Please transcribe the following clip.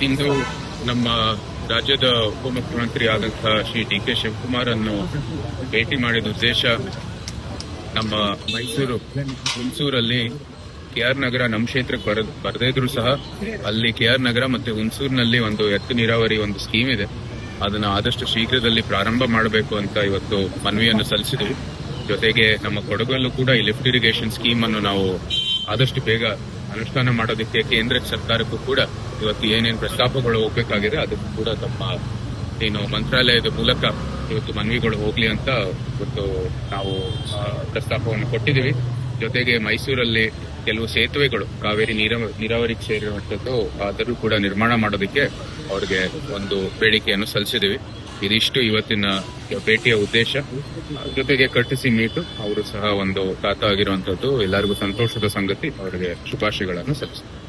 ಇಂದು ನಮ್ಮ ರಾಜ್ಯದ ಉಪಮುಖ್ಯಮಂತ್ರಿ ಆದಂತಹ ಶ್ರೀ ಡಿ.ಕೆ. ಶಿವಕುಮಾರ್ ಅನ್ನು ಭೇಟಿ ಮಾಡಿದ ಉದ್ದೇಶ ನಮ್ಮ ಹುಣಸೂರಲ್ಲಿ ಕೆಆರ್ ನಗರ ನಮ್ಮ ಕ್ಷೇತ್ರಕ್ಕೆ ಬರದೇ ಇದ್ರು ಸಹ ಅಲ್ಲಿ ಕೆಆರ್ ನಗರ ಮತ್ತೆ ಹುಣಸೂರಿನಲ್ಲಿ ಒಂದು ಎತ್ತು ನೀರಾವರಿ ಒಂದು ಸ್ಕೀಮ್ ಇದೆ. ಅದನ್ನ ಆದಷ್ಟು ಶೀಘ್ರದಲ್ಲಿ ಪ್ರಾರಂಭ ಮಾಡಬೇಕು ಅಂತ ಇವತ್ತು ಮನವಿಯನ್ನು ಸಲ್ಲಿಸಿದ್ವಿ. ಜೊತೆಗೆ ನಮ್ಮ ಕೊಡಗಲ್ಲೂ ಕೂಡ ಈ ಲಿಫ್ಟ್ ಇರಿಗೇಷನ್ ಸ್ಕೀಮ್ ಅನ್ನು ನಾವು ಆದಷ್ಟು ಬೇಗ ಅನುಷ್ಠಾನ ಮಾಡೋದಕ್ಕೆ ಕೇಂದ್ರ ಸರ್ಕಾರಕ್ಕೂ ಕೂಡ ಇವತ್ತು ಏನೇನು ಪ್ರಸ್ತಾಪಗಳು ಹೋಗಬೇಕಾಗಿದೆ ಅದಕ್ಕೂ ಕೂಡ ತಮ್ಮ ಮಂತ್ರಾಲಯದ ಮೂಲಕ ಇವತ್ತು ಮನವಿಗಳು ಹೋಗ್ಲಿ ಅಂತ ಇವತ್ತು ನಾವು ಪ್ರಸ್ತಾಪವನ್ನು ಕೊಟ್ಟಿದ್ದೀವಿ. ಜೊತೆಗೆ ಮೈಸೂರಲ್ಲಿ ಕೆಲವು ಸೇತುವೆಗಳು ಕಾವೇರಿ ನೀರಾವರಿಗೆ ಸೇರಿರುವಂತದ್ದು ಅದನ್ನು ಕೂಡ ನಿರ್ಮಾಣ ಮಾಡೋದಕ್ಕೆ ಅವರಿಗೆ ಒಂದು ಬೇಡಿಕೆಯನ್ನು ಸಲ್ಲಿಸಿದ್ದೀವಿ. ಇದಿಷ್ಟು ಇವತ್ತಿನ ಭೇಟಿಯ ಉದ್ದೇಶ. ಜೊತೆಗೆ ಕಟ್ಟಿಸಿ ಮೀಟು ಅವರು ಸಹ ಒಂದು ಖಾತ ಆಗಿರುವಂತದ್ದು ಎಲ್ಲರಿಗೂ ಸಂತೋಷದ ಸಂಗತಿ. ಅವರಿಗೆ ಶುಭಾಶಯಗಳನ್ನು ಸಲ್ಲಿಸಿದ್ದಾರೆ.